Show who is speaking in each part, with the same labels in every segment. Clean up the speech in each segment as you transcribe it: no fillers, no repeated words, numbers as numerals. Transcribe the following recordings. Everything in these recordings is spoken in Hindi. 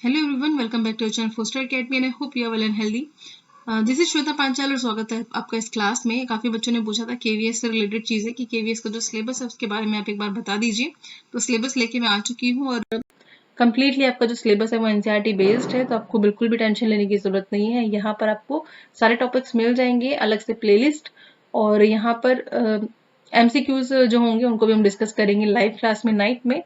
Speaker 1: Hello everyone, welcome back to our channel Foster Academy and I hope you are well and healthy. This is Shweta Panchal और स्वागत है आपका इस क्लास में। काफ़ी बच्चों ने पूछा था केवीएस से रिलेटेड चीज़ें कि केवीएस का जो सिलेबस है उसके बारे में आप एक बार बता दीजिए। तो सिलेबस लेके मैं आ चुकी हूँ और कम्प्लीटली आपका जो सिलेबस है वो एनसीईआरटी बेस्ड है, तो आपको बिल्कुल भी टेंशन लेने की ज़रूरत नहीं है। यहाँ पर आपको सारे टॉपिक्स मिल जाएंगे, अलग से प्लेलिस्ट, और यहाँ पर एमसीक्यूज जो होंगे उनको भी हम डिस्कस करेंगे लाइव क्लास में नाइट में।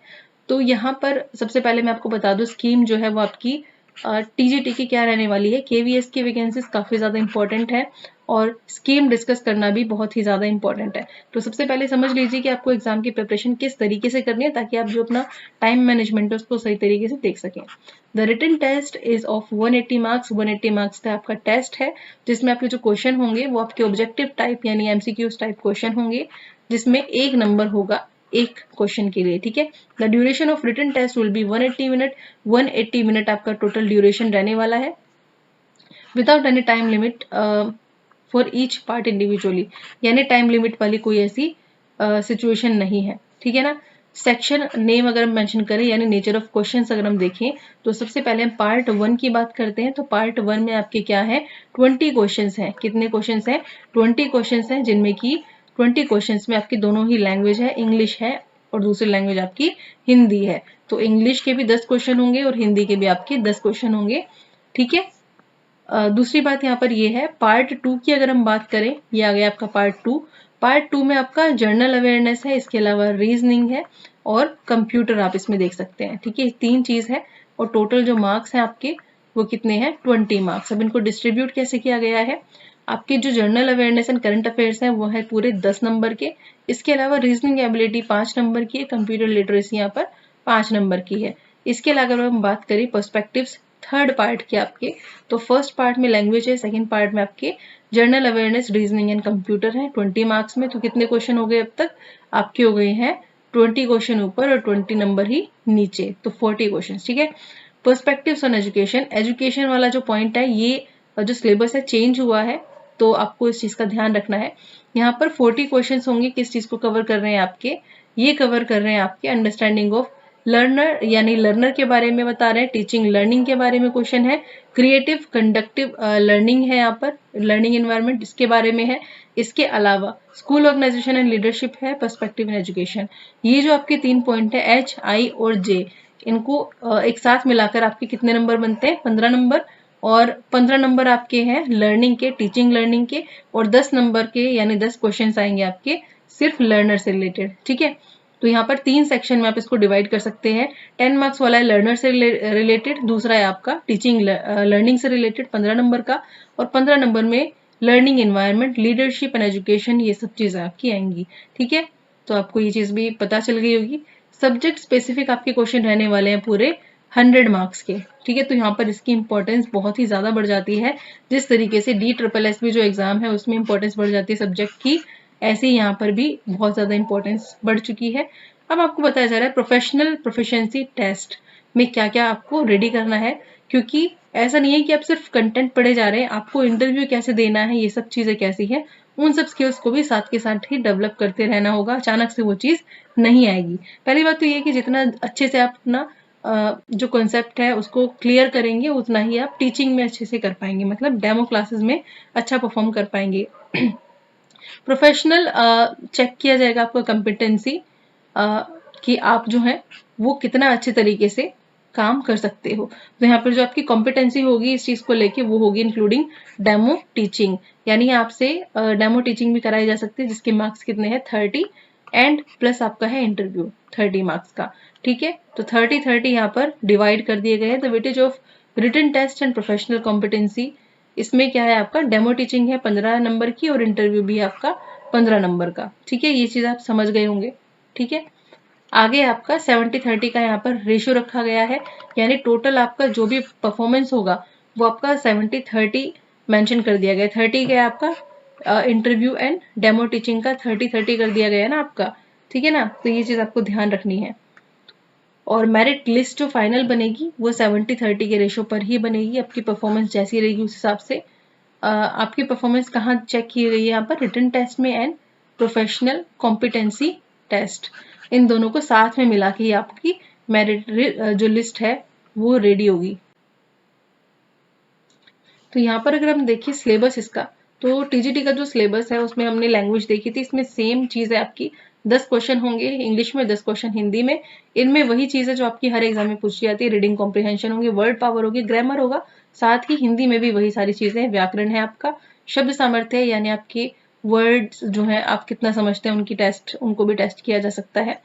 Speaker 1: तो यहाँ पर सबसे पहले मैं आपको बता दूँ स्कीम जो है वो आपकी टीजीटी की क्या रहने वाली है। केवीएस की वैकेंसीज काफ़ी ज़्यादा इंपॉर्टेंट है और स्कीम डिस्कस करना भी बहुत ही ज़्यादा इंपॉर्टेंट है। तो सबसे पहले समझ लीजिए कि आपको एग्जाम की प्रिपरेशन किस तरीके से करनी है ताकि आप जो अपना टाइम मैनेजमेंट है उसको सही तरीके से देख सकें। The written test is of 180 marks. 180 marks का आपका टेस्ट है जिसमें आपके जो क्वेश्चन होंगे वो आपके ऑब्जेक्टिव टाइप यानी एमसीक्यूज टाइप क्वेश्चन होंगे, जिसमें एक नंबर होगा एक क्वेश्चन के लिए। ठीक है, the duration of written test will be 180 minute. 180 minute आपका टोटल ड्यूरेशन रहने वाला है without any time limit for each part individually, यानी टाइम लिमिट वाली कोई ऐसी सिचुएशन नहीं है। ठीक है ना। सेक्शन नेम अगर हम मेंशन करें यानी नेचर ऑफ क्वेश्चंस अगर हम देखें तो सबसे पहले हम पार्ट 1 की बात करते हैं। तो पार्ट 1 में आपके क्या है, 20 क्वेश्चंस हैं। कितने क्वेश्चंस हैं, 20 क्वेश्चंस हैं, जिनमें की 20 क्वेश्चंस में आपकी दोनों ही लैंग्वेज है, इंग्लिश है और दूसरी लैंग्वेज आपकी हिंदी है। तो इंग्लिश के भी 10 क्वेश्चन होंगे और हिंदी के भी आपके 10 क्वेश्चन होंगे। ठीक है। दूसरी बात यहाँ पर ये है, पार्ट 2 की अगर हम बात करें, ये आ गया आपका पार्ट 2। पार्ट 2 में आपका जनरल अवेयरनेस है, इसके अलावा रीजनिंग है और कंप्यूटर आप इसमें देख सकते हैं। ठीक है, 3 चीज है और टोटल जो मार्क्स हैं आपके वो कितने हैं, 20 मार्क्स। अब इनको डिस्ट्रीब्यूट कैसे किया गया है, आपके जो general awareness and current affairs हैं वो है पूरे 10 नंबर के। इसके अलावा रीजनिंग एबिलिटी 5 नंबर की है, कंप्यूटर लिटरेसी यहाँ पर 5 नंबर की है। इसके अलावा अगर हम बात करें पर्सपेक्टिव्स थर्ड पार्ट के आपके, तो फर्स्ट पार्ट में लैंग्वेज है, सेकंड पार्ट में आपके general awareness reasoning and computer है 20 मार्क्स में। तो कितने क्वेश्चन हो गए अब तक आपके, हो गए हैं 20 क्वेश्चन ऊपर और 20 नंबर ही नीचे, तो 40 क्वेश्चन। ठीक है। पर्सपेक्टिव्स ऑन एजुकेशन, एजुकेशन वाला जो पॉइंट है ये जो सिलेबस है चेंज हुआ है, तो आपको इस चीज का ध्यान रखना है। यहाँ पर 40 क्वेश्चन होंगे, किस चीज को कवर कर रहे हैं आपके, ये कवर कर रहे हैं आपके अंडरस्टैंडिंग ऑफ लर्नर, यानी लर्नर के बारे में बता रहे हैं, टीचिंग लर्निंग के बारे में क्वेश्चन है, क्रिएटिव कंडक्टिव लर्निंग है यहाँ पर, लर्निंग एनवायरनमेंट इसके बारे में है। इसके अलावा स्कूल ऑर्गेनाइजेशन एंड लीडरशिप है, पर्सपेक्टिव इन एजुकेशन। ये जो आपके 3 पॉइंट है एच, आई और जे, इनको एक साथ मिलाकर आपके कितने नंबर बनते हैं, 15 नंबर। और 15 नंबर आपके हैं लर्निंग के, टीचिंग लर्निंग के, और 10 नंबर के यानी 10 क्वेश्चन आएंगे आपके सिर्फ लर्नर से रिलेटेड। ठीक है, तो यहाँ पर 3 सेक्शन में आप इसको डिवाइड कर सकते हैं। 10 मार्क्स वाला है लर्नर से रिलेटेड, दूसरा है आपका टीचिंग लर्निंग से रिलेटेड 15 नंबर का, और 15 नंबर में learning environment, leadership and education, ये सब चीजें आपकी आएंगी। ठीक है, तो आपको ये चीज भी पता चल गई होगी। सब्जेक्ट स्पेसिफिक आपके क्वेश्चन रहने वाले हैं पूरे 100 मार्क्स के। ठीक है, तो यहाँ पर इसकी इंपॉर्टेंस बहुत ही ज्यादा बढ़ जाती है। जिस तरीके से DSSS जो एग्जाम है उसमें इंपॉर्टेंस बढ़ जाती है सब्जेक्ट की, ऐसे ही यहाँ पर भी बहुत ज्यादा इंपॉर्टेंस बढ़ चुकी है। अब आपको बताया जा रहा है प्रोफेशनल प्रोफिशिएंसी टेस्ट में क्या क्या आपको रेडी करना है, क्योंकि ऐसा नहीं है कि आप सिर्फ कंटेंट पढ़े जा रहे हैं, आपको इंटरव्यू कैसे देना है, ये सब चीजें कैसी है, उन सब स्किल्स को भी साथ के साथ ही डेवलप करते रहना होगा। अचानक से वो चीज नहीं आएगी। पहली बात तो ये कि जितना अच्छे से आप अपना जो कॉन्सेप्ट है उसको क्लियर करेंगे उतना ही आप टीचिंग में अच्छे से कर पाएंगे, मतलब डेमो क्लासेस में अच्छा परफॉर्म कर पाएंगे। प्रोफेशनल चेक किया जाएगा आपका कॉम्पिटेंसी कि आप जो है वो कितना अच्छे तरीके से काम कर सकते हो। तो यहाँ पर जो आपकी कॉम्पिटेंसी होगी इस चीज को लेके वो होगी इंक्लूडिंग डेमो टीचिंग, यानी आपसे डेमो टीचिंग भी कराई जा सकती है जिसके मार्क्स कितने हैं 30 एंड प्लस आपका है इंटरव्यू 30 मार्क्स का। ठीक है, तो 30 यहाँ पर डिवाइड कर दिए गए हैं। The weightage of written test and professional competency, इसमें क्या है आपका डेमो टीचिंग है 15 नंबर की और इंटरव्यू भी आपका 15 नंबर का। ठीक है, ये चीज आप समझ गए होंगे। ठीक है, आगे आपका 70-30 का यहाँ पर रेशियो रखा गया है, यानी टोटल आपका जो भी परफॉर्मेंस होगा वो आपका 70-30 मेंशन कर दिया गया। 30 क्या है आपका इंटरव्यू एंड डेमो टीचिंग का, 30-30 कर दिया गया है ना आपका। ठीक है ना, तो ये चीज आपको ध्यान रखनी है। और मेरिट लिस्ट जो फाइनल बनेगी वो 70-30 के रेशो पर ही बनेगी। आपकी परफॉर्मेंस जैसी रहेगी उस हिसाब से आपकी परफॉर्मेंस कहाँ चेक की गई है, यहाँ पर रिटन टेस्ट में एंड प्रोफेशनल कॉम्पिटेंसी टेस्ट, इन दोनों को साथ में मिला के आपकी मेरिट जो लिस्ट है वो रेडी होगी। तो यहाँ पर अगर हम देखिए सिलेबस इसका, तो टीजीटी का जो सिलेबस है उसमें हमने लैंग्वेज देखी थी, इसमें सेम चीज़ है आपकी, 10 क्वेश्चन होंगे इंग्लिश में, 10 क्वेश्चन हिंदी में। इनमें वही चीज़ है जो आपकी हर एग्जाम में पूछी जाती है, रीडिंग कॉम्प्रिहेंशन होगी, वर्ड पावर होगी, ग्रामर होगा, साथ ही हिंदी में भी वही सारी चीज़ें, व्याकरण है आपका, शब्द सामर्थ्य है यानी आपकी वर्ड्स जो है आप कितना समझते हैं उनकी टेस्ट, उनको भी टेस्ट किया जा सकता है।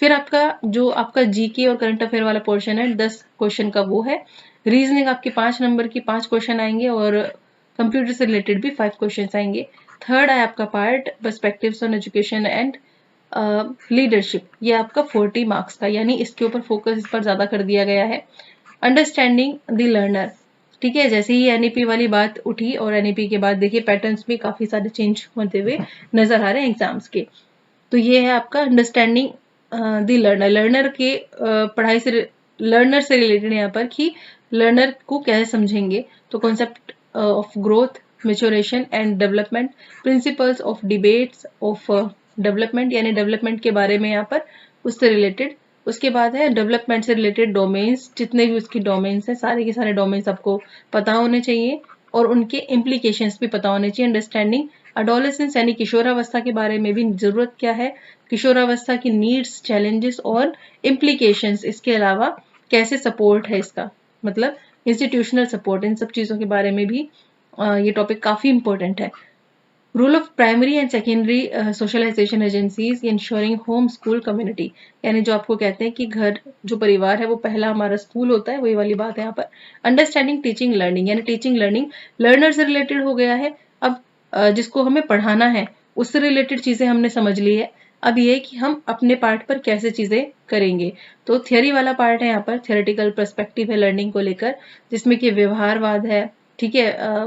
Speaker 1: फिर आपका जो आपका जीके और करंट अफेयर वाला पोर्शन है 10 क्वेश्चन का वो है। रीजनिंग आपके 5 नंबर की 5 क्वेश्चन आएंगे और कंप्यूटर से रिलेटेड भी 5 क्वेश्चन आएंगे। थर्ड है आपका part perspectives on education and leadership, ये आपका 40 मार्क्स का, यानी इसके ऊपर फोकस इस पर ज्यादा कर दिया गया है। अंडरस्टैंडिंग द लर्नर, ठीक है, जैसे ही एनईपी वाली बात उठी और एनईपी के बाद देखिए पैटर्न्स भी काफी सारे चेंज होते हुए नजर आ रहे हैं एग्जाम्स के। तो ये है आपका अंडरस्टैंडिंग द लर्नर, लर्नर के पढ़ाई से लर्नर से रिलेटेड यहाँ पर कि लर्नर को कैसे समझेंगे। तो concept of growth, maturation and development, principles of debates of development, यानी डेवलपमेंट के बारे में यहाँ पर उससे रिलेटेड। उसके बाद है डेवलपमेंट से रिलेटेड डोमेन्स, जितने भी उसकी डोमेन्स हैं सारे के सारे डोमेन्स आपको पता होने चाहिए और उनके इम्प्लीकेशंस भी पता होने चाहिए। अंडरस्टैंडिंग अडोलेसेंस यानी किशोरावस्था के बारे में भी जरूरत क्या है, किशोरावस्था की नीड्स, चैलेंजेस और इम्प्लीकेशंस, इसके अलावा कैसे सपोर्ट है इसका, मतलब इंस्टीट्यूशनल सपोर्ट, इन सब चीज़ों के बारे में भी ये टॉपिक काफ़ी इंपॉर्टेंट है। Rule of primary and secondary socialization agencies ensuring home school community, यानी जो आपको कहते हैं कि घर जो परिवार है वो पहला हमारा स्कूल होता है, वही वाली बात है यहाँ पर। अंडरस्टैंडिंग टीचिंग लर्निंग, यानी टीचिंग लर्निंग लर्नर से रिलेटेड हो गया है। अब जिसको हमें पढ़ाना है उससे रिलेटेड चीजें हमने समझ ली है। अब ये कि हम अपने पार्ट पर कैसे चीजें करेंगे। तो थियरी वाला पार्ट है यहाँ पर, थियोरेटिकल पर्सपेक्टिव है लर्निंग को लेकर, जिसमें कि व्यवहारवाद है, ठीक है,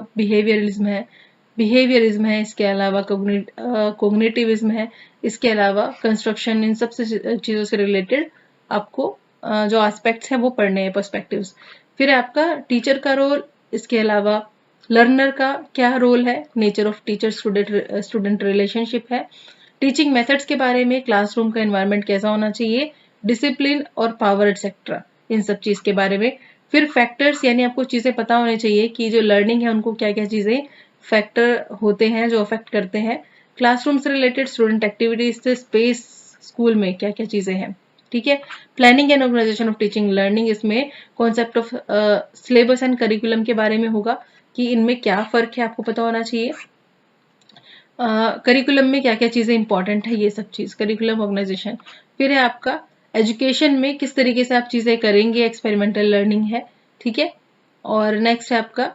Speaker 1: बिहेवियरिज्म है, इसके अलावा कोग्निटिविज्म है, इसके अलावा कंस्ट्रक्शन, इन सब से चीज़ों से रिलेटेड आपको जो एस्पेक्ट्स हैं वो पढ़ने हैं, पर्सपेक्टिव्स। फिर आपका टीचर का रोल, इसके अलावा लर्नर का क्या रोल है, nature of teacher student relationship है, टीचिंग मेथड्स के बारे में, क्लासरूम का एनवायरनमेंट कैसा होना चाहिए, डिसिप्लिन और पावर एक्सेट्रा, इन सब चीज़ के बारे में। फिर फैक्टर्स, यानी आपको चीज़ें पता होनी चाहिए कि जो लर्निंग है उनको क्या क्या चीज़ें फैक्टर होते हैं जो अफेक्ट करते हैं। क्लासरूम से रिलेटेड स्टूडेंट एक्टिविटीज से स्पेस, स्कूल में क्या क्या चीज़ें हैं, ठीक है। Planning and organisation of teaching learning, इसमें concept of syllabus and curriculum के बारे में होगा कि इनमें क्या फ़र्क है, आपको पता होना चाहिए। करिकुलम में क्या क्या चीज़ें इंपॉर्टेंट है, ये सब चीज़ करिकुलम ऑर्गेनाइजेशन। फिर है आपका एजुकेशन में किस तरीके से आप चीज़ें करेंगे, एक्सपेरिमेंटल लर्निंग है, ठीक है। और नेक्स्ट है आपका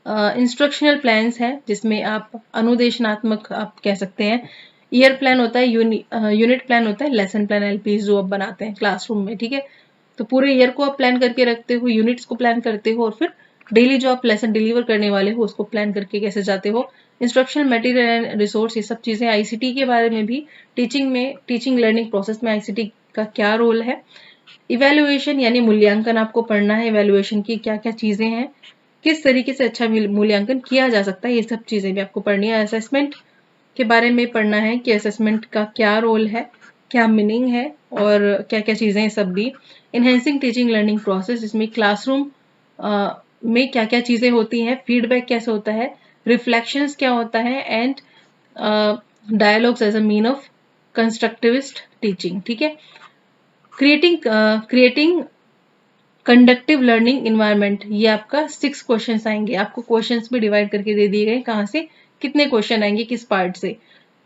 Speaker 1: इंस्ट्रक्शनल प्लान्स है, जिसमें आप अनुदेशनात्मक आप कह सकते हैं। ईयर प्लान होता है, यूनिट प्लान होता है, लेसन प्लान एलपीज जो आप बनाते हैं क्लासरूम में, ठीक है। तो पूरे ईयर को आप प्लान करके रखते हो, यूनिट्स को प्लान करते हो और फिर डेली जो आप लेसन डिलीवर करने वाले हो उसको प्लान करके कैसे जाते हो। इंस्ट्रक्शनल मटेरियल एंड रिसोर्स, ये सब चीज़ें। आईसीटी के बारे में भी, टीचिंग लर्निंग प्रोसेस में आईसीटी का क्या रोल है। इवेल्युएशन यानी मूल्यांकन आपको पढ़ना है, इवेल्युएशन की क्या क्या चीज़ें हैं, किस तरीके से अच्छा मूल्यांकन किया जा सकता है, ये सब चीज़ें भी आपको पढ़नी है। असेसमेंट के बारे में पढ़ना है कि असेसमेंट का क्या रोल है, क्या मीनिंग है और क्या क्या चीज़ें सब भी। इन्हेंसिंग टीचिंग लर्निंग प्रोसेस, जिसमें क्लासरूम में क्या क्या चीज़ें होती हैं, फीडबैक कैसे होता है, रिफ्लेक्शंस क्या होता है and dialogues as a mean of constructivist teaching, ठीक है। क्रिएटिंग कंडक्टिव लर्निंग इन्वायरमेंट, ये आपका 6 क्वेश्चंस आएंगे, आपको क्वेश्चंस भी डिवाइड करके दे दिए गए कहाँ से कितने क्वेश्चन आएंगे किस पार्ट से।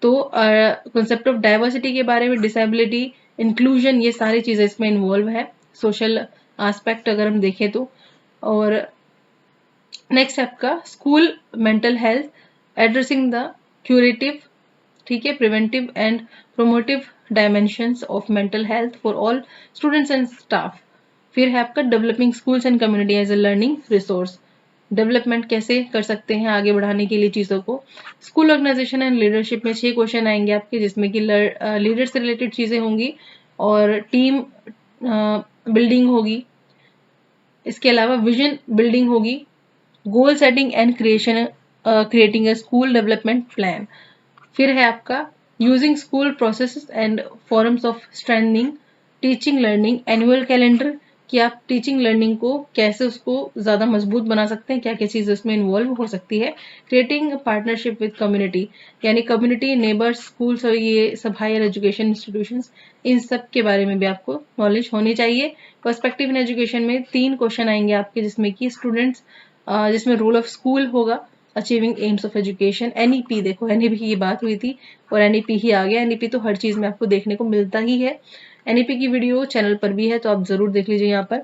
Speaker 1: तो कॉन्सेप्ट ऑफ डाइवर्सिटी के बारे में, डिसेबिलिटी, इंक्लूजन, ये सारी चीज़ें इसमें इन्वॉल्व है, सोशल एस्पेक्ट अगर हम देखें तो। और नेक्स्ट आपका school mental health, addressing the curative, ठीक है, preventive and promotive dimensions of mental health for all students and staff. फिर है आपका developing schools and community as a learning resource, development कैसे कर सकते हैं आगे बढ़ाने के लिए चीज़ों को। स्कूल ऑर्गेनाइजेशन एंड लीडरशिप में 6 क्वेश्चन आएंगे आपके, जिसमें कि लीडर से रिलेटेड चीज़ें होंगी और टीम बिल्डिंग होगी, इसके अलावा विजन बिल्डिंग होगी, goal setting and creating a school development plan. फिर है आपका using school process and forums of strengthening teaching learning, annual calendar, कि आप टीचिंग लर्निंग को कैसे उसको ज़्यादा मजबूत बना सकते हैं, क्या क्या चीज़ उसमें इन्वॉल्व हो सकती है। क्रिएटिंग पार्टनरशिप विद कम्युनिटी, यानी कम्युनिटी, नेबर्स, स्कूल्स और ये सब हायर एजुकेशन इंस्टीट्यूशंस, इन सब के बारे में भी आपको नॉलेज होनी चाहिए। पर्सपेक्टिव इन एजुकेशन में 3 क्वेश्चन आएंगे आपके, जिसमें कि स्टूडेंट्स, जिसमें रोल ऑफ स्कूल होगा, achieving AIIMS of education, NEP, देखो एनईपी की बात हुई थी और एनईपी ही आ गया। एनईपी तो हर चीज़ में आपको देखने को मिलता ही है। एनईपी की वीडियो चैनल पर भी है, तो आप जरूर देख लीजिए। यहाँ पर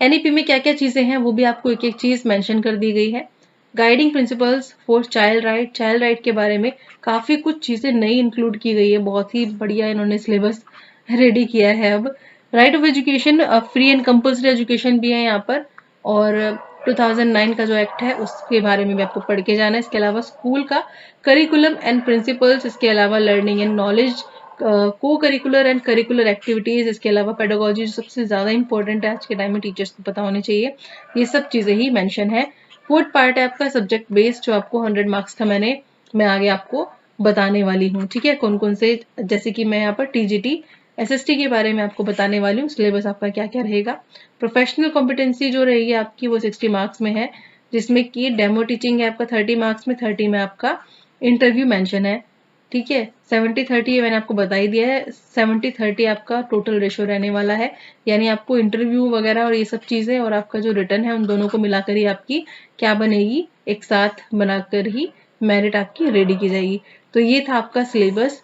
Speaker 1: एनईपी में क्या क्या चीजें हैं वो भी आपको एक एक चीज मेंशन कर दी गई है। Guiding principles for child right के बारे में काफी कुछ चीजें नई इंक्लूड की गई है, बहुत ही बढ़िया इन्होंने सिलेबस रेडी किया है। अब right of education, free and compulsory education भी है यहाँ पर, और 2009 का जो एक्ट है उसके बारे में भी आपको पढ़ के जाना है। इसके अलावा स्कूल का करिकुलम एंड प्रिंसिपल्स, इसके अलावा लर्निंग एंड नॉलेज, को करिकुलर एंड करिकुलर एक्टिविटीज, इसके अलावा पेडागोजी जो सबसे ज्यादा इंपॉर्टेंट है आज के टाइम में, टीचर्स को पता होनी चाहिए, ये सब चीजें ही मेंशन है। फोर्थ पार्ट है आपका सब्जेक्ट बेस्ड, जो आपको 100 मार्क्स का मैं आगे आपको बताने वाली हूँ। ठीक है, कौन कौन से, जैसे कि मैं यहाँ पर टीजीटी एसएसटी के बारे में आपको बताने वाली हूँ, सिलेबस आपका क्या क्या रहेगा। प्रोफेशनल कॉम्पिटेंसी जो रहेगी आपकी वो 60 मार्क्स में है, जिसमें कि डेमो टीचिंग है आपका 30 मार्क्स में, 30 में आपका इंटरव्यू मेंशन है। ठीक है, 70-30 मैंने आपको बता ही दिया है। 70-30 आपका टोटल रेशियो रहने वाला है, यानी आपको इंटरव्यू वगैरह और ये सब चीजें और आपका जो रिटर्न है उन दोनों को मिलाकर ही आपकी क्या बनेगी, एक साथ बनाकर ही मेरिट आपकी रेडी की जाएगी। तो ये था आपका सिलेबस।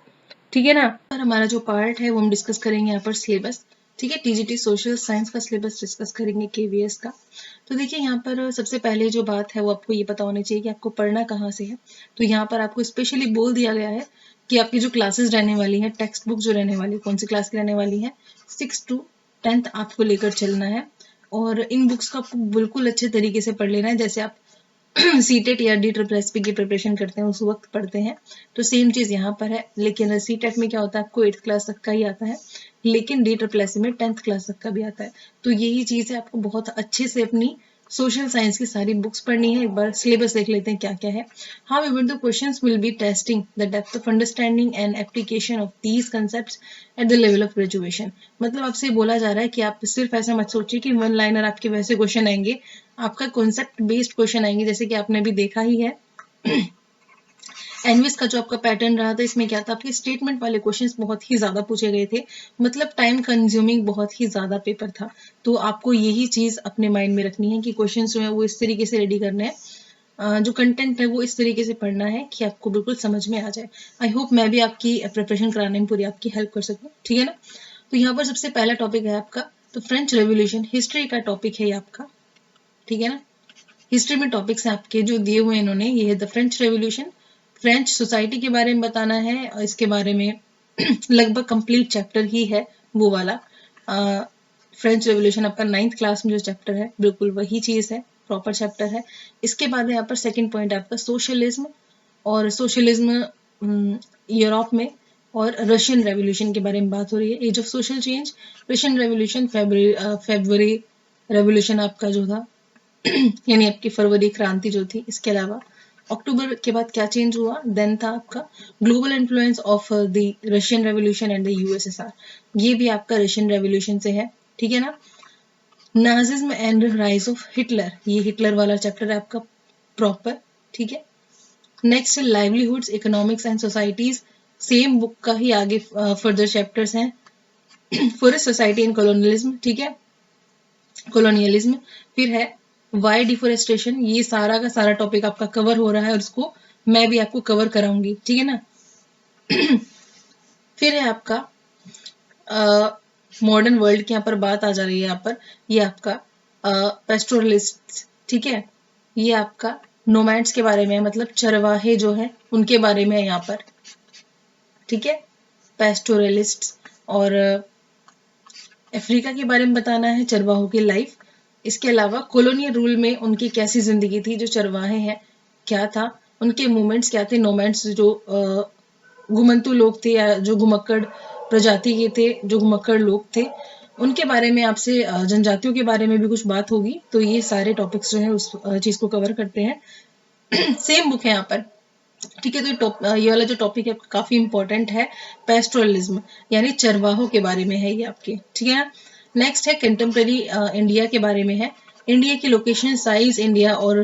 Speaker 1: ठीक है ना, और हमारा जो पार्ट है वो हम डिस्कस करेंगे यहाँ पर सिलेबस। ठीक है, टीजीटी सोशल साइंस का सिलेबस डिस्कस करेंगे, केवीएस का। तो देखिए यहाँ पर सबसे पहले जो बात है वो आपको ये पता होनी चाहिए कि आपको पढ़ना कहाँ से है। तो यहाँ पर आपको स्पेशली बोल दिया गया है कि आपकी जो क्लासेस रहने वाली है, टेक्स्ट बुक जो रहने वाली है, कौन सी क्लास की रहने वाली है, 6 to 10th आपको लेकर चलना है। और इन बुक्स को आपको बिल्कुल अच्छे तरीके से पढ़ लेना है, जैसे आप सीटेट या डी ट्रिपल एसपी की प्रिपरेशन करते हैं उस वक्त पढ़ते हैं, तो सेम चीज यहाँ पर है। लेकिन सीटेट में क्या होता है, आपको 8th क्लास तक का ही आता है, लेकिन डी ट्रिपल एसपी में 10th क्लास तक का भी आता है। तो यही चीज है, आपको बहुत अच्छे से अपनी सोशल साइंस की सारी बुक्स पढ़नी है। एक बार सिलेबस देख लेते हैं क्या क्या है। However, the questions will be testing the depth of understanding and application of these concepts at the level of graduation. मतलब आपसे बोला जा रहा है कि आप सिर्फ ऐसा मत सोचिए कि वन लाइनर आपके वैसे क्वेश्चन आएंगे, आपका कॉन्सेप्ट बेस्ड क्वेश्चन आएंगे, जैसे कि आपने अभी देखा ही है। एनविस का जो आपका पैटर्न रहा था, इसमें क्या था, आपके स्टेटमेंट वाले क्वेश्चंस बहुत ही ज्यादा पूछे गए थे, मतलब टाइम कंज्यूमिंग बहुत ही ज्यादा पेपर था। तो आपको यही चीज अपने माइंड में रखनी है कि क्वेश्चंस जो है वो इस तरीके से रेडी करने हैं, जो कंटेंट है वो इस तरीके से पढ़ना है कि आपको बिल्कुल समझ में आ जाए। आई होप मैं भी आपकी प्रिपरेशन कराने में पूरी आपकी हेल्प कर सकूं। ठीक है ना, तो यहाँ पर सबसे पहला टॉपिक है आपका तो फ्रेंच रेवोल्यूशन, हिस्ट्री का टॉपिक है ये आपका। ठीक है ना, हिस्ट्री में टॉपिक्स हैं आपके जो दिए हुए इन्होंने, ये है the French revolution, French society के बारे में बताना है, और इसके बारे में लगभग कंप्लीट चैप्टर ही है वो वाला। फ्रेंच रेवोल्यूशन आपका 9th क्लास में जो चैप्टर है बिल्कुल वही चीज है, प्रॉपर चैप्टर है। इसके बाद है यहाँ पर सेकंड पॉइंट आपका सोशलिज्म, और सोशलिज्म यूरोप में, और रशियन रेवोल्यूशन के बारे में बात हो रही है। Age of social change, Russian revolution, February revolution आपका जो था यानी आपकी फरवरी क्रांति जो थी। इसके अलावा अक्टूबर के बाद क्या चेंज हुआ, देन था आपका global influence of the Russian revolution and the USSR, ये भी आपका रशियन रेवोल्यूशन से है। ठीक है ना, Nazism and rise of Hitler, ये हिटलर वाला चैप्टर है आपका प्रॉपर। ठीक है, next livelihoods, economics and societies, same book का ही आगे फर्दर चैप्टर्स हैं। फॉरेस्ट सोसाइटी एंड कॉलोनियलिज्म, ठीक है, कॉलोनियलिज्म। फिर है वाई डिफोरेस्टेशन, ये सारा का सारा टॉपिक आपका कवर हो रहा है और इसको मैं भी आपको कवर कराऊंगी। ठीक है ना, फिर है आपका मॉडर्न वर्ल्ड की यहाँ पर बात आ जा रही है। यहाँ पर ये आपका पेस्टोरलिस्ट, ठीक है, ये आपका नोमैड्स के बारे में, मतलब चरवाहे जो है उनके बारे में है यहाँ पर। ठीक है, पेस्टोरलिस्ट, और अफ्रीका के बारे में बताना है, चरवाहों की लाइफ। इसके अलावा कॉलोनियल रूल में उनकी कैसी जिंदगी थी, जो चरवाहे हैं क्या था, उनके मूवमेंट्स क्या थे, नोमैड्स जो घुमंतु लोग थे या जो घुमक्कड़ प्रजाति के थे, जो घुमक्कड़ लोग थे, उनके बारे में आपसे जनजातियों के बारे में भी कुछ बात होगी। तो ये सारे टॉपिक्स जो है उस चीज को कवर करते हैं। सेम बुक है यहाँ पर। ठीक है, तो ये वाला जो टॉपिक है काफी इंपॉर्टेंट है, पेस्टोरलिज्म यानी चरवाहों के बारे में है ये आपके। ठीक है ना, नेक्स्ट है कंटेम्प्रेरी इंडिया के बारे में है। इंडिया की लोकेशन, साइज, इंडिया और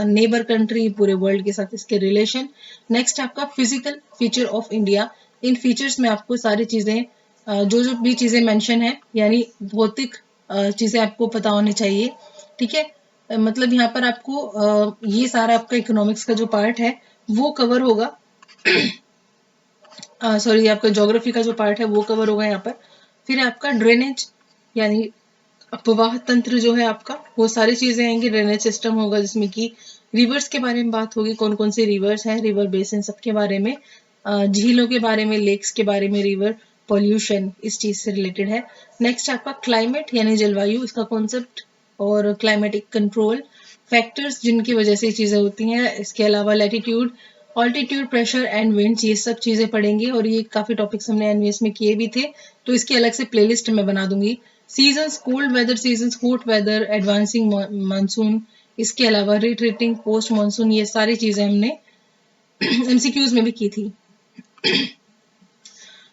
Speaker 1: नेबर कंट्री, पूरे वर्ल्ड के साथ इसके रिलेशन। नेक्स्ट आपका physical feature of India. In features में आपको सारी चीजें जो जो भी चीजें मेंशन है यानी भौतिक चीजें आपको पता होनी चाहिए, ठीक है। मतलब यहाँ पर आपको ये सारा आपका इकोनॉमिक्स का जो पार्ट है वो कवर होगा। सॉरी, आपका ज्योग्राफी का जो पार्ट है वो कवर होगा यहाँ पर। फिर आपका ड्रेनेज यानी अपवाह तंत्र जो है आपका, वो सारी चीजें आएंगी। ड्रेनेज सिस्टम होगा जिसमें कि रिवर्स के बारे में बात होगी, कौन कौन से रिवर्स हैं, रिवर बेसिन सबके बारे में, झीलों के बारे में, लेक्स के बारे में, रिवर पॉल्यूशन इस चीज से रिलेटेड है। नेक्स्ट आपका क्लाइमेट यानी जलवायु, इसका कॉन्सेप्ट और क्लाइमेटिक कंट्रोल फैक्टर्स जिनकी वजह से ये चीजें होती हैं। इसके अलावा latitude, altitude, pressure and winds, ये सब चीजें पढ़ेंगे और ये काफी टॉपिक्स हमने एनवीएस में किए भी थे, तो इसकी अलग से प्लेलिस्ट मैं बना दूंगी। Seasons, cold weather seasons, hot weather, advancing monsoon, इसके अलावा रिट्रीटिंग पोस्ट मानसून, ये सारी चीजें हमने एमसीक्यूज में भी की थी।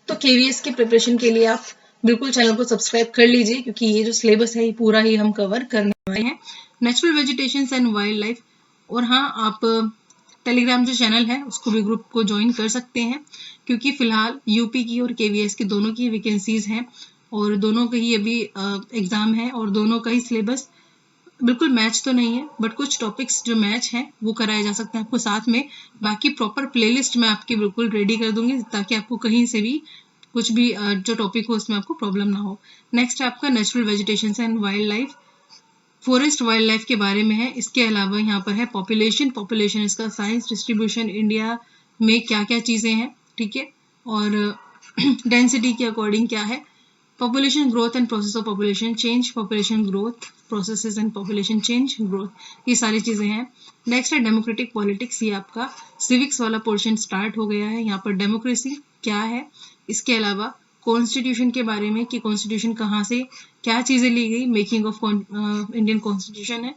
Speaker 1: तो केवीएस के प्रिपरेशन के लिए आप बिल्कुल चैनल को सब्सक्राइब कर लीजिए, क्योंकि ये जो सिलेबस है ये पूरा ही हम कवर करने वाले हैं। Natural vegetation and wild life, और हाँ, आप टेलीग्राम जो चैनल है उसको भी ग्रुप को ज्वाइन कर सकते हैं, क्योंकि फिलहाल यूपी की और केवीएस की दोनों की वैकेंसीज हैं और दोनों का ही अभी एग्जाम है और दोनों का ही सिलेबस बिल्कुल मैच तो नहीं है, बट कुछ टॉपिक्स जो मैच हैं वो कराए जा सकते हैं आपको साथ में। बाकी प्रॉपर प्लेलिस्ट मैं आपकी बिल्कुल रेडी कर दूंगी ताकि आपको कहीं से भी कुछ भी जो टॉपिक हो उसमें आपको प्रॉब्लम ना हो। नेक्स्ट आपका natural vegetation and wild life, forest wild life के बारे में है। इसके अलावा यहाँ पर है पॉपुलेशन, पॉपुलेशन इसका साइंस, डिस्ट्रीब्यूशन इंडिया में क्या क्या चीज़ें हैं, ठीक है, और डेंसिटी के अकॉर्डिंग क्या है, population growth and process of population change, population growth processes and population change growth, ये सारी चीज़ें हैं। नेक्स्ट है डेमोक्रेटिक पॉलिटिक्स, ये आपका सिविक्स वाला पोर्शन स्टार्ट हो गया है। यहाँ पर डेमोक्रेसी क्या है, इसके अलावा कॉन्स्टिट्यूशन के बारे में कि कॉन्स्टिट्यूशन कहाँ से क्या चीज़ें ली गई, मेकिंग ऑफ इंडियन कॉन्स्टिट्यूशन है,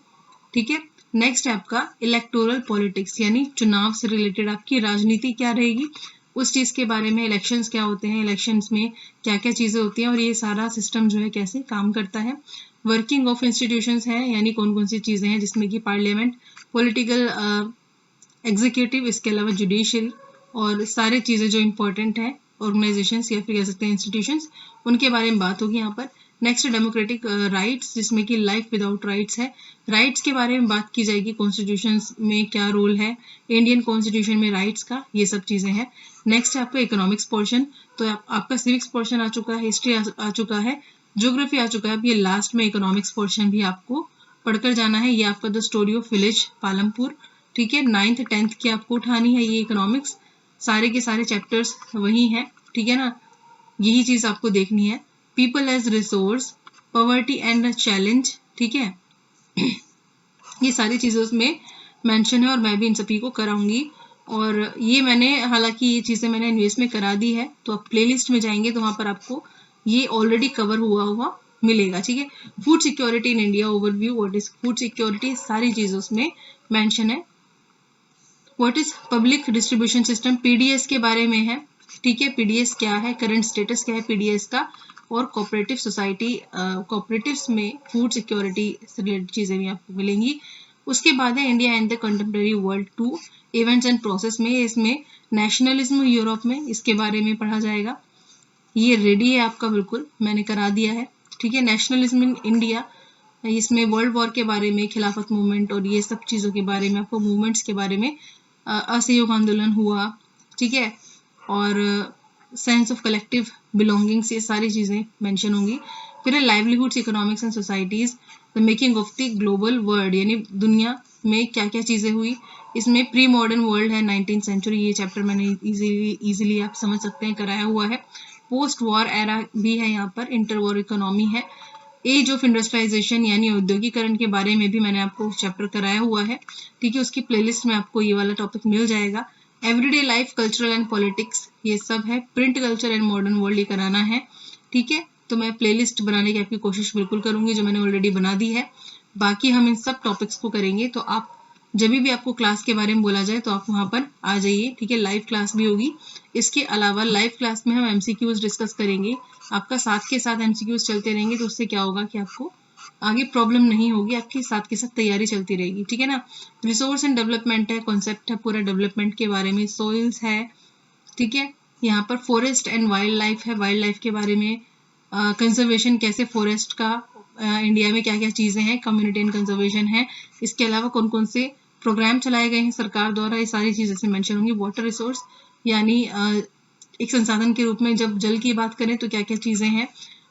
Speaker 1: ठीक है। नेक्स्ट है आपका इलेक्टोरल पॉलिटिक्स, यानी चुनाव से रिलेटेड आपकी राजनीति क्या रहेगी, उस चीज़ के बारे में, इलेक्शंस क्या होते हैं, इलेक्शंस में क्या क्या चीज़ें होती हैं और ये सारा सिस्टम जो है कैसे काम करता है। वर्किंग ऑफ इंस्टीट्यूशंस है, यानी कौन कौन सी चीज़ें हैं जिसमें कि पार्लियामेंट, पॉलिटिकल एग्जीक्यूटिव, इसके अलावा जुडिशरी और सारी चीज़ें जो इंपॉर्टेंट हैं ऑर्गेनाइजेशंस या फिर कह सकते हैं इंस्टीट्यूशंस, उनके बारे में बात होगी यहाँ पर। नेक्स्ट डेमोक्रेटिक राइट्स, जिसमें कि लाइफ विदाउट राइट्स है, राइट्स के बारे में बात की जाएगी, कॉन्स्टिट्यूशन में क्या रोल है इंडियन कॉन्स्टिट्यूशन में राइट्स का, ये सब चीज़ें हैं। नेक्स्ट है आपका इकोनॉमिक्स पोर्शन, तो आपका सिविक्स पोर्शन आ चुका है, हिस्ट्री आ चुका है, ज्योग्राफी आ चुका है, अब ये लास्ट में इकोनॉमिक्स पोर्शन भी आपको पढ़कर जाना है। ये आपका the story of village Palampur, ठीक है, 9th 10th की आपको उठानी है ये इकोनॉमिक्स, सारे के सारे चैप्टर्स वही हैं, ठीक है ना, यही चीज़ आपको देखनी है। People as resource, poverty and challenge, ठीक है, ये सारी चीज़ें उसमें मेंशन है और मैं भी इन सभी को कराऊंगी। और ये मैंने, हालांकि ये चीज़ें मैंने एनवीएस में करा दी है, तो आप प्लेलिस्ट में जाएंगे तो वहाँ पर आपको ये ऑलरेडी कवर हुआ मिलेगा, ठीक है। Food security in India overview, what is food security, सारी चीज़ें उसमें मेंशन है। What is public distribution system, PDS के बारे में है, ठीक है, पीडीएस क्या है, करंट स्टेटस क्या है पीडीएस का, और कोऑपरेटिव सोसाइटी, कोऑपरेटिव्स में फूड सिक्योरिटी से रिलेटेड चीज़ें भी आपको मिलेंगी। उसके बाद है India and the contemporary world 2 events and process में, इसमें नेशनलिज्म यूरोप में, इसके बारे में पढ़ा जाएगा। ये रेडी है आपका, बिल्कुल मैंने करा दिया है, ठीक है। नेशनलिज्म इन इंडिया, इसमें वर्ल्ड वॉर के बारे में, खिलाफत मूवमेंट और ये सब चीज़ों के बारे में, आपको मूवमेंट्स के बारे में, असहयोग आंदोलन हुआ, ठीक है, और सेंस ऑफ कलेक्टिव बिलोंगिंग्स, ये सारी चीज़ें मेंशन होंगी। फिर है livelihoods, economics and societies, the making of the global world, यानी दुनिया में क्या क्या चीज़ें हुई, इसमें प्री मॉडर्न वर्ल्ड है 19th सेंचुरी, ये चैप्टर मैंने इजीली आप समझ सकते हैं कराया हुआ है। पोस्ट वॉर एरा भी है यहाँ पर, इंटर वॉर इकोनॉमी है, एज ऑफ इंडस्ट्रियलाइजेशन यानी औद्योगिकरण के बारे में भी मैंने आपको चैप्टर कराया हुआ है, ठीक है, उसकी प्लेलिस्ट में आपको ये वाला टॉपिक मिल जाएगा। Everyday life, cultural and politics, ये सब है। Print culture and modern world ये कराना है, ठीक है, तो मैं प्लेलिस्ट बनाने की आपकी कोशिश बिल्कुल करूंगी जो मैंने ऑलरेडी बना दी है। बाकी हम इन सब टॉपिक्स को करेंगे, तो आप जब भी आपको क्लास के बारे में बोला जाए तो आप वहाँ पर आ जाइए, ठीक है, लाइव क्लास भी होगी। इसके अलावा लाइव क्लास में हम एमसीक्यूज डिस्कस करेंगे। आपका साथ के साथ एमसीक्यूज चलते रहेंगे तो उससे क्या होगा कि आपको आगे प्रॉब्लम नहीं होगी, आपकी साथ के साथ तैयारी चलती रहेगी, ठीक है ना। रिसोर्स एंड डेवलपमेंट है, कॉन्सेप्ट है पूरा डेवलपमेंट के बारे में, सोइल्स है, ठीक है। यहाँ पर फॉरेस्ट एंड वाइल्ड लाइफ है, वाइल्ड लाइफ के बारे में, कंजर्वेशन कैसे फॉरेस्ट का इंडिया में क्या क्या चीज़ें हैं, कम्युनिटी एंड कंजर्वेशन है। इसके अलावा कौन कौन से प्रोग्राम चलाए गए हैं सरकार द्वारा, ये सारी चीज़ें से मेंशन होंगी। वाटर रिसोर्स यानी एक संसाधन के रूप में जब जल की बात करें तो क्या क्या चीज़ें हैं,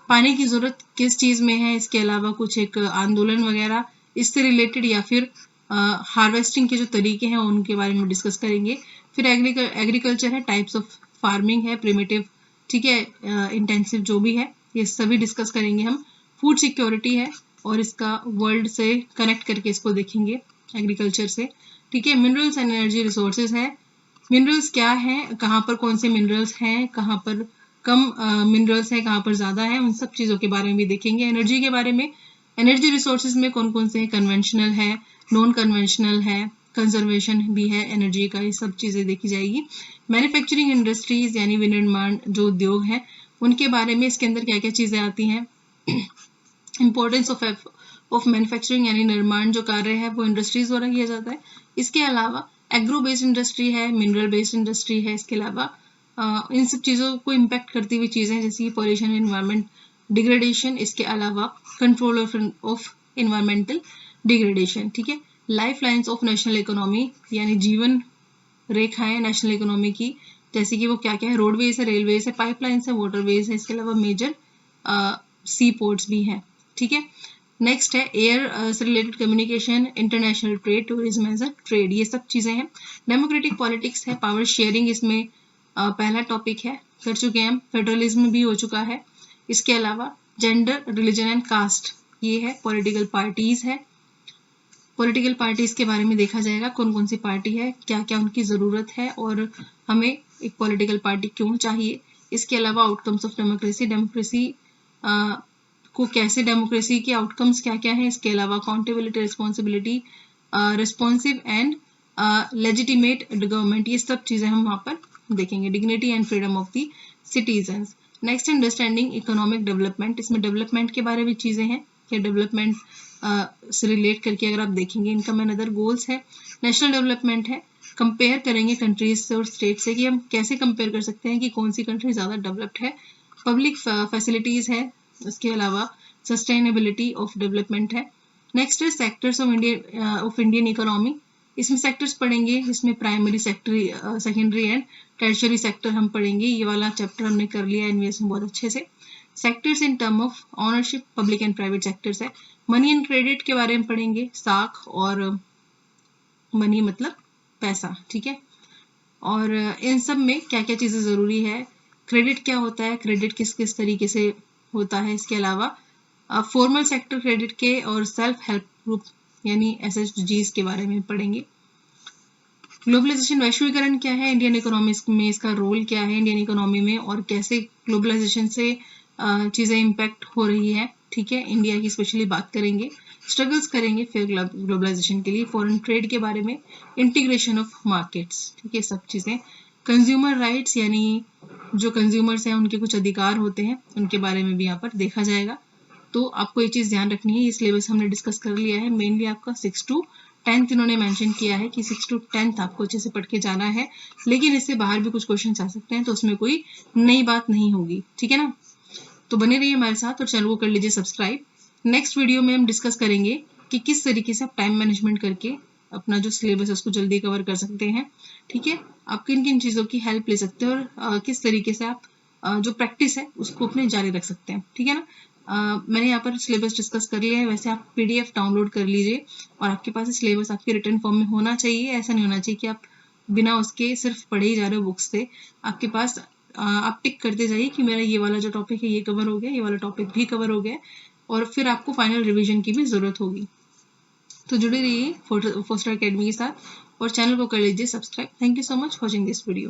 Speaker 1: पानी की ज़रूरत किस चीज़ में है, इसके अलावा कुछ एक आंदोलन वगैरह इससे रिलेटेड, या फिर हार्वेस्टिंग के जो तरीके हैं उनके बारे में डिस्कस करेंगे। फिर एग्रीकल्चर है, टाइप्स ऑफ फार्मिंग है, प्रिमिटिव, ठीक है, इंटेंसिव जो भी है, ये सभी डिस्कस करेंगे हम। फूड सिक्योरिटी है और इसका वर्ल्ड से कनेक्ट करके इसको देखेंगे एग्रीकल्चर से, ठीक है। मिनरल्स एंड एनर्जी रिसोर्सेज है, मिनरल्स क्या है, कहाँ पर कौन से मिनरल्स हैं, कहाँ पर कम मिनरल्स हैं, कहाँ पर ज़्यादा है, उन सब चीज़ों के बारे में भी देखेंगे। एनर्जी के बारे में, एनर्जी रिसोर्सेज में कौन कौन से हैं, कन्वेंशनल है, नॉन कन्वेंशनल है, कंजर्वेशन भी है एनर्जी का, ये सब चीज़ें देखी जाएगी। मैन्युफैक्चरिंग इंडस्ट्रीज यानी विनिर्माण जो उद्योग हैं उनके बारे में, इसके अंदर क्या क्या चीज़ें आती हैं, इम्पोर्टेंस ऑफ मैन्युफैक्चरिंग यानी निर्माण जो कार्य है वो इंडस्ट्रीज द्वारा किया जाता है। इसके अलावा एग्रो बेस्ड इंडस्ट्री है, मिनरल बेस्ड इंडस्ट्री है। इसके अलावा इन सब चीज़ों को इम्पैक्ट करती हुई चीज़ें जैसे पॉल्यूशन, एनवायरमेंट डिग्रेडेशन, इसके अलावा कंट्रोल ऑफ एनवायरमेंटल डिग्रेडेशन, ठीक है। Life lines of national economy यानी जीवन रेखाएं नेशनल इकोनॉमी की, जैसे कि वो क्या क्या है, रोडवेज है, रेलवेज है, पाइपलाइंस है, वाटरवेज है, इसके अलावा मेजर सी पोर्ट्स भी हैं, ठीक है। नेक्स्ट है एयर से related communication, international trade, tourism as a trade, ये सब चीज़ें हैं। डेमोक्रेटिक पॉलिटिक्स है, पावर शेयरिंग इसमें पहला टॉपिक है, कर चुके हैं हम। फेडरलिज्म भी हो चुका है। इसके अलावा जेंडर, रिलीजन एंड कास्ट, ये है। पॉलिटिकल पार्टीज है, पॉलिटिकल पार्टीज के बारे में देखा जाएगा, कौन कौन सी पार्टी है, क्या क्या उनकी ज़रूरत है और हमें एक पॉलिटिकल पार्टी क्यों चाहिए। इसके अलावा आउटकम्स ऑफ डेमोक्रेसी, डेमोक्रेसी को कैसे, डेमोक्रेसी के आउटकम्स क्या क्या हैं। इसके अलावा accountability, responsibility, responsive and legitimate government, ये सब चीज़ें हम वहाँ पर देखेंगे। Dignity and freedom of the citizens. Next understanding economic development, इसमें डेवलपमेंट के बारे में चीज़ें हैं कि डेवलपमेंट से रिलेट करके अगर आप देखेंगे, इनकम एंड अदर गोल्स है। नेशनल डेवलपमेंट है, कंपेयर करेंगे कंट्रीज से और स्टेट से कि हम कैसे कंपेयर कर सकते हैं कि कौन सी कंट्री ज़्यादा डेवलप्ड है। पब्लिक फैसिलिटीज़ है, इसके अलावा सस्टेनेबिलिटी ऑफ डेवलपमेंट है। नेक्स्ट है सेक्टर्स ऑफ इंडियन इकोनॉमी, इसमें सेक्टर्स पढ़ेंगे, इसमें primary sector, secondary and tertiary sector हम पढ़ेंगे। ये वाला चैप्टर हमने कर लिया एनवीएस में बहुत अच्छे से। Sectors in term of ownership, public and private sectors है। मनी एंड क्रेडिट के बारे में पढ़ेंगे, साख और मनी मतलब पैसा, ठीक है। और इन सब में क्या क्या चीज़ें ज़रूरी है, क्रेडिट क्या होता है, क्रेडिट किस किस तरीके से होता है। इसके अलावा फॉर्मल सेक्टर क्रेडिट के और सेल्फ हेल्प ग्रुप यानी SHGs के बारे में पढ़ेंगे। ग्लोबलाइजेशन, वैश्वीकरण क्या है, इंडियन इकोनॉमी में इसका रोल क्या है इंडियन इकोनॉमी में, और कैसे ग्लोबलाइजेशन से चीज़ें इम्पैक्ट हो रही है, ठीक है। इंडिया की स्पेशली बात करेंगे, स्ट्रगल्स करेंगे फिर ग्लोबलाइजेशन के लिए। फॉरेन ट्रेड के बारे में, इंटीग्रेशन ऑफ मार्केट्स, ठीक है, सब चीज़ें। कंज्यूमर राइट्स यानी जो कंज्यूमर्स हैं उनके कुछ अधिकार होते हैं, उनके बारे में भी यहाँ पर देखा जाएगा। तो आपको ये चीज़ ध्यान रखनी है, ये सिलेबस हमने डिस्कस कर लिया है। मेनली आपका 6 to 10th इन्होंने मेंशन किया है कि 6 to 10th आपको अच्छे से पढ़ के जाना है, लेकिन इससे बाहर भी कुछ क्वेश्चन आ सकते हैं तो उसमें कोई नई बात नहीं होगी, ठीक है ना। तो बने रहिए हमारे साथ और चैनल को कर लीजिए सब्सक्राइब। नेक्स्ट वीडियो में हम डिस्कस करेंगे कि किस तरीके से आप टाइम मैनेजमेंट करके अपना जो सिलेबस है उसको जल्दी कवर कर सकते हैं, ठीक है। आप किन किन चीज़ों की हेल्प ले सकते हैं और किस तरीके से आप जो प्रैक्टिस है उसको अपने जारी रख सकते हैं, ठीक है ना। मैंने यहाँ पर सिलेबस डिस्कस कर लिया है, वैसे आप PDF डाउनलोड कर लीजिए और आपके पास सिलेबस आपके रिटर्न फॉर्म में होना चाहिए। ऐसा नहीं होना चाहिए कि आप बिना उसके सिर्फ पढ़े ही जा रहे हो बुक्स से। आपके पास आप टिक करते जाइए कि मेरा ये वाला जो टॉपिक है ये कवर हो गया, ये वाला टॉपिक भी कवर हो गया, और फिर आपको फाइनल रिवीजन की भी ज़रूरत होगी। तो जुड़े रहिए फोस्टर अकेडमी के साथ और चैनल को कर लीजिए subscribe. Thank you so much watching this video.